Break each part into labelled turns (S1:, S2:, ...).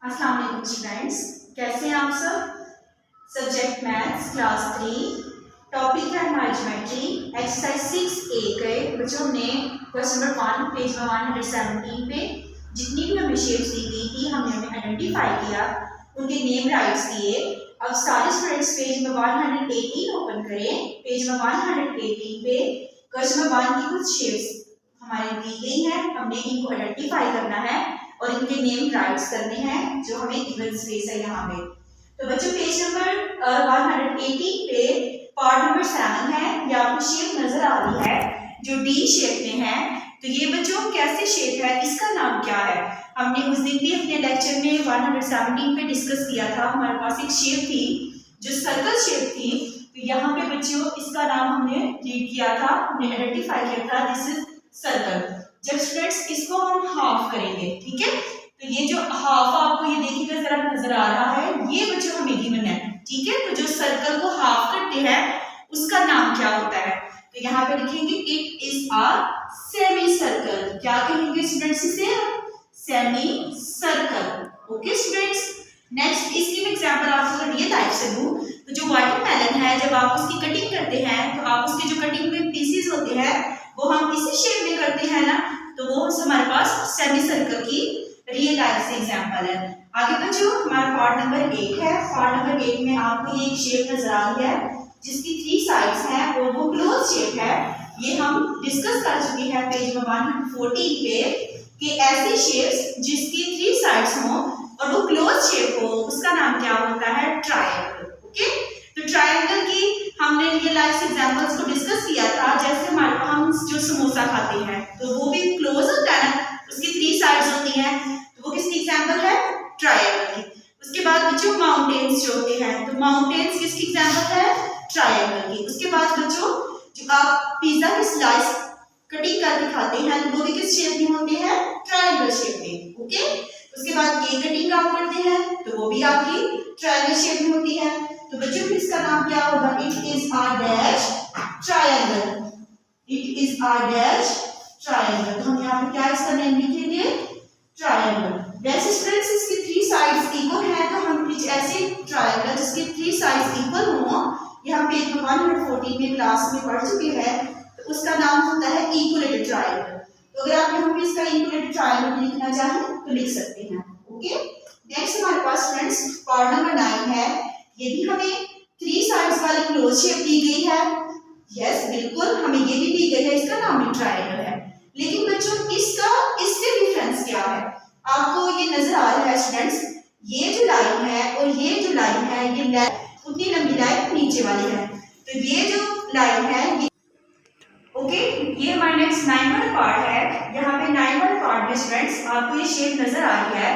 S1: अस्सलाम वालेकुम स्टूडेंट्स, कैसे हैं आप सब। सब्जेक्ट मैथ्स क्लास 3, टॉपिक है हमारी ज्योमेट्री, एक्सरसाइज 6A के बच्चों ने क्वेश्चन नंबर 1 पेज 117 पे जितनी भी हमें शेप्स दी गई थी हमने उन्हें आइडेंटिफाई किया, उनके नेम राइट्स दिए। अब सारे स्टूडेंट्स पेज नंबर 118 ओपन करें। पेज नंबर 118 पे क्वेश्चन नंबर 1 की कुछ शेप्स हमारी दी गई हैं, हमने इनको आइडेंटिफाई करना है और इनके नेम राइट्स करने हैं जो हमें गिवन स्पेस है यहाँ पे। तो बच्चों पेज नंबर 118 पे पार्ट नंबर 7 है, ये आपको शेप नजर आ रही है जो डी शेप में है। तो ये बच्चों कैसे शेप है, इसका नाम क्या है, हमने उस दिन भी अपने लेक्चर में 117 पे डिस्कस किया था। हमारे पास एक शेप थी जो सर्कल शेप थी, तो यहाँ पे बच्चों इसका नाम हमने रीड किया था, हमने आइडेंटिफाई किया था, दिस इज सर्कल। जब स्टूडेंट्स इसको हम हाफ करेंगे, ठीक है, तो ये जो हाफ आपको ये देखिएगा जरा नजर आ रहा है, ये बच्चों हमें गिवन है, ठीक है। तो जो सर्कल को हाफ करते हैं उसका नाम क्या होता है, तो यहाँ पे लिखेंगे it is a semi circle. क्या कहेंगे स्टूडेंट्स इसे, semi circle. Okay students, next इसकी मैं एग्जांपल आपको रियल लाइफ से दूं तो जो वाटरमेलन है जब आप उसकी कटिंग करते हैं तो आप उसके जो कटिंग में पीसेस होते हैं वो हम इसी शेप में करते हैं ना, तो वो हमारे पास सेमी सर्कल की रियल लाइफ से एग्जांपल है। आगे बच्चों हमारा पार्ट नंबर 1 है। पार्ट नंबर 1 में आपको ये एक शेप नजर आ रही है जिसकी 3 साइड्स हैं और वो क्लोज शेप है। ये हम डिस्कस कर चुके हैं पेज नंबर 114 पे कि ऐसी शेप्स जिसकी 3 साइड्स हो और वो क्लोज शेप हो उसका नाम क्या होता है, ट्रायंगल। ओके, तो ट्रायंगल की हमने रियल लाइफ एग्जांपल्स को डिस्कस किया था। जैसे हमारे हम जो समोसा खाते हैं तो वो भी क्लोज होता है ना, उसकी 3 साइड्स होती हैं, तो वो किसकी एग्जांपल है, ट्रायंगल की। उसके बाद बच्चों माउंटेन्स जो होते हैं तो माउंटेन्स किसकी एग्जांपल है, ट्रायंगल की। उसके बाद बच्चों जो आप पिज्जा की स्लाइस कटिंग करके खाते हैं तो वो भी किस शेप में होती है, ट्रायंगल शेप में। ओके, उसके बाद केक कटिंग आप करते हैं तो वो भी आपकी ट्रायंगल शेप में होती है। तो बच्चों फिर इसका नाम क्या होगा, it is a dash triangle, it is a dash triangle. तो हम यहाँ पे क्या इसका नेम लिखेंगे, ट्रायंगल। वैसे स्टूडेंट्स इसकी 3 साइड्स इक्वल है तो हम कुछ ऐसे ट्रायंगल जिसकी 3 साइड्स इक्वल हो, यहाँ पे 114 में क्लास में पढ़ चुके हैं, तो उसका नाम होता है इक्वलेटेड ट्रायंगल। तो अगर आप यहाँ पे इसका इक्वलेटेड ट्रायंगल लिखना चाहें तो लिख सकते हैं। ओके, नेक्स्ट हमारे पास फ्रेंड्स पार्ट नंबर 9 है। ये भी हमें 3 साइड्स वाली क्लोज शेप दी गई है। यस बिल्कुल, हमें ये भी दी गई है, इसका नाम भी ट्रायंगल है। लेकिन बच्चों इसका इससे डिफरेंस क्या है, आपको ये नजर आ रहा है स्टूडेंट्स, ये जो लाइन है और ये जो लाइन है ये लेफ्ट उतनी लंबी लाइन नीचे वाली है, तो ये जो लाइन है ये ओके, ये हमारा नेक्स्ट 9 वाला पार्ट है। यहाँ पे 9 वाले पार्ट में स्टूडेंट्स आपको ये शेप नजर आ रही है,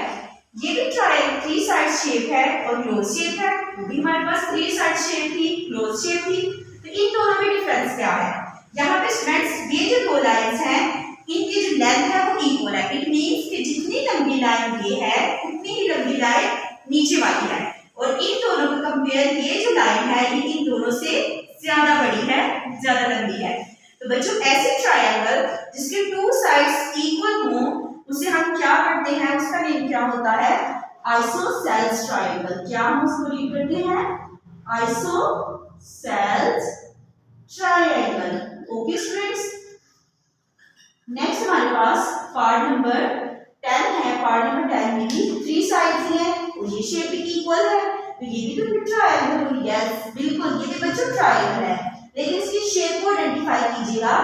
S1: ये भी 3 साइड शेप है और क्लोज शेप है, वो भी हमारे पास 3 साइड शेप थी, क्लोज शेप थी। तो इन दोनों में डिफरेंस क्या है, यहाँ पे स्टूडेंट्स ये जो 2 लाइंस हैं इनकी जो लेंथ है वो इक्वल है। इट मींस कि जितनी लंबी लाइन ये है उतनी ही लंबी लाइन नीचे वाली है, और इन दोनों को कंपेयर ये जो लाइन है ये इन दोनों से ज्यादा बड़ी है, ज्यादा लंबी है। तो बच्चों ऐसे ट्रायंगल जिसके 2 साइड्स इक्वल हों उसे हम क्या करते हैं, उसका नेम क्या होता है, आइसोसेल्स ट्रायंगल। क्या हम उसको रीड करते हैं, isosceles triangle. Okay students, next हमारे पास पार्ट नंबर 10 है। पार्ट नंबर 10 में भी 3 साइड्स हैं और ये शेप भी इक्वल है, तो ये भी तो ट्रायंगल होगी। यस बिल्कुल, ये भी बच्चों ट्रायंगल है, लेकिन इसकी शेप को आइडेंटिफाई कीजिएगा।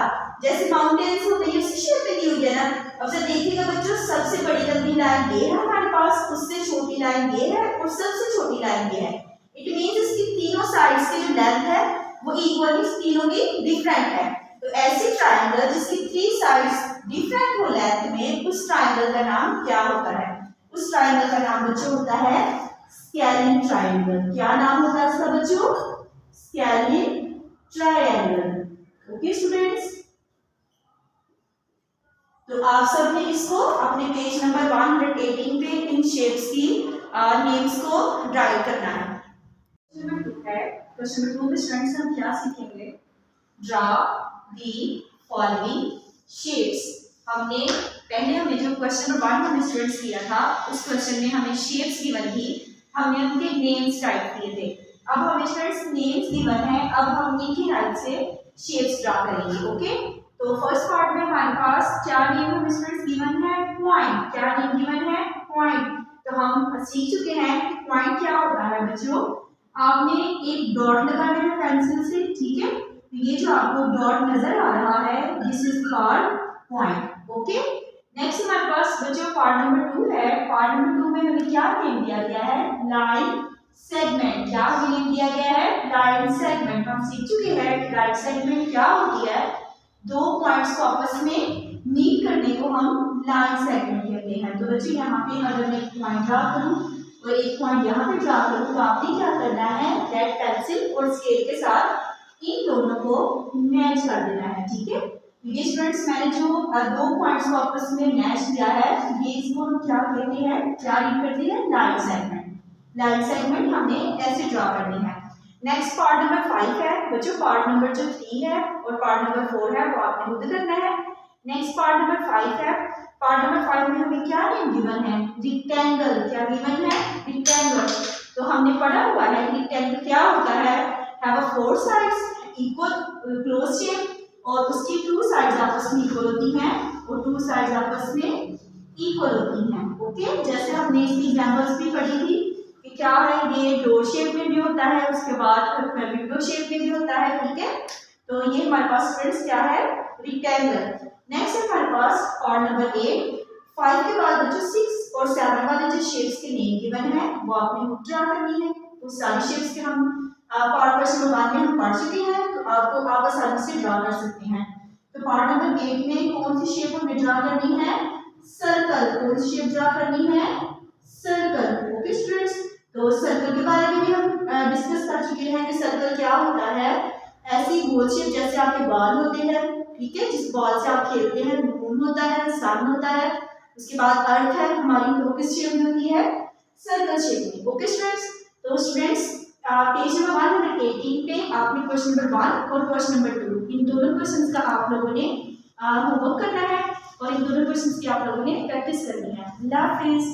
S1: जैसे माउंटेन्स होते हैं उसी शेप में दी हुई है ना। अब से देखिएगा बच्चों, सबसे बड़ी लंबी लाइन ये है हमारे पास, उससे छोटी लाइन ये है और सबसे छोटी लाइन ये है। इट मींस इसकी तीनों साइड्स की जो लेंथ है वो इक्वल, इस तीनों की डिफरेंट है। तो ऐसी ट्रायंगल जिसकी 3 साइड्स डिफरेंट हो लेंथ में, उस ट्रायंगल का नाम क्या होता है, उस ट्रायंगल का नाम बच्चों होता है स्केलिन ट्रायंगल। क्या नाम होता है उसका बच्चों, स्केलिन ट्रायंगल। ओके स्टूडेंट्स, तो आप सब ने इसको अपने पेज नंबर 118 पे इन शेप्स की नेम्स को राइट करना है। क्वेश्चन नंबर 2 में स्टूडेंट्स हम क्या सीखेंगे, ड्रा दी फॉलोइंग शेप्स। हमने पहले हमें जो क्वेश्चन नंबर 1 हमने स्टूडेंट्स किया था, उस क्वेश्चन में हमें शेप्स गिवन थी, हमने उनके नेम्स टाइप किए थे। अब हमें स्टूडेंट्स नेम्स गिवन है, अब हम इनकी हेल्प से शेप्स ड्रा करेंगे। ओके, तो फर्स्ट पार्ट में हमारे पास क्या नेम हमें स्टूडेंट्स गिवन है, पॉइंट। क्या नेम गिवन है, पॉइंट। तो हम सीख चुके हैं कि पॉइंट क्या होता है बच्चों। आपने एक डॉट लगाना है पेंसिल से, ठीक है। ये जो आपको डॉट नजर आ रहा है, this is called point. Okay, next हमारे पास बच्चों पार्ट नंबर 2 है। पार्ट नंबर 2 में हमें क्या नेम दिया गया है, लाइन सेगमेंट। क्या नेम दिया गया है, लाइन सेगमेंट। हम सीख चुके हैं कि लाइन सेगमेंट क्या होती है, दो पॉइंट्स को आपस में मीट करने को हम लाइन सेगमेंट कहते हैं। तो बच्चों यहाँ पे अगर मैं एक पॉइंट ड्रा करूं और एक पॉइंट यहाँ पे ड्रा करूं, तो आपने क्या करना है, रेड पेंसिल और स्केल के साथ इन दोनों को मैच कर देना है, ठीक है। ये स्टूडेंट्स मैंने जो दो पॉइंट्स को आपस में मैच किया है, ये इसको हम क्या कहते हैं, क्या रीड करते हैं, लाइन सेगमेंट। लाइन सेगमेंट हमने ऐसे ड्रा करनी है। नेक्स्ट पार्ट नंबर 5 है बच्चों। पार्ट नंबर जो 3 है और पार्ट नंबर 4 है वो आपने खुद करना है। नेक्स्ट पार्ट नंबर 5 है। पार्ट नंबर 5 में हमें क्या नेम गिवन है, रेक्टेंगल। क्या गिवन है, रेक्टेंगल। तो हमने पढ़ा हुआ है कि रेक्टेंगल क्या होता है, have a 4 sides, equal close shape, और उसकी 2 साइड्स आपस में इक्वल होती हैं और 2 साइड्स आपस में इक्वल होती हैं। ओके, जैसे हमने इसकी एग्जांपल्स भी पढ़ी थी कि क्या है, ये डोर शेप में भी होता है, उसके बाद विंडो शेप में भी होता है, ठीक है। तो ये हमारे पास फ्रेंड्स क्या है, रेक्टेंगल। नेक्स्ट है हमारे पास पार्ट नंबर 8। 5 के बाद जो 6 और 7 वाले जो शेप्स के नेम गिवन है वो आपने खुद ड्रा करनी है। वो सारी शेप्स के हम पार्ट क्वेश्चन नंबर 1 में हम पढ़ चुके हैं, तो आपको आप आसानी से ड्रा कर सकते हैं। तो पार्ट नंबर 8 में कौन सी शेप हमें ड्रा करनी है, सर्कल। कौन सी शेप ड्रा करनी है, सर्कल। ओके स्टूडेंट्स, तो सर्कल के बारे में भी हम डिस्कस कर चुके हैं कि सर्कल क्या होता है, ऐसी गोल शेप जैसे आपके बॉल होते हैं, ठीक है। जिस बॉल से आप खेलते हैं, मून होता है, सन होता है, उसके बाद अर्थ है हमारी, तो किस शेप में होती है, सर्कल शेप में। ओके स्टूडेंट्स, तो स्टूडेंट्स पेज नंबर 118 पे आपने क्वेश्चन नंबर 1 और क्वेश्चन नंबर 2 इन दोनों क्वेश्चंस का आप लोगों ने होमवर्क करना है और इन दोनों क्वेश्चंस की आप लोगों ने प्रैक्टिस करनी है। अल्लाह हाफिज़।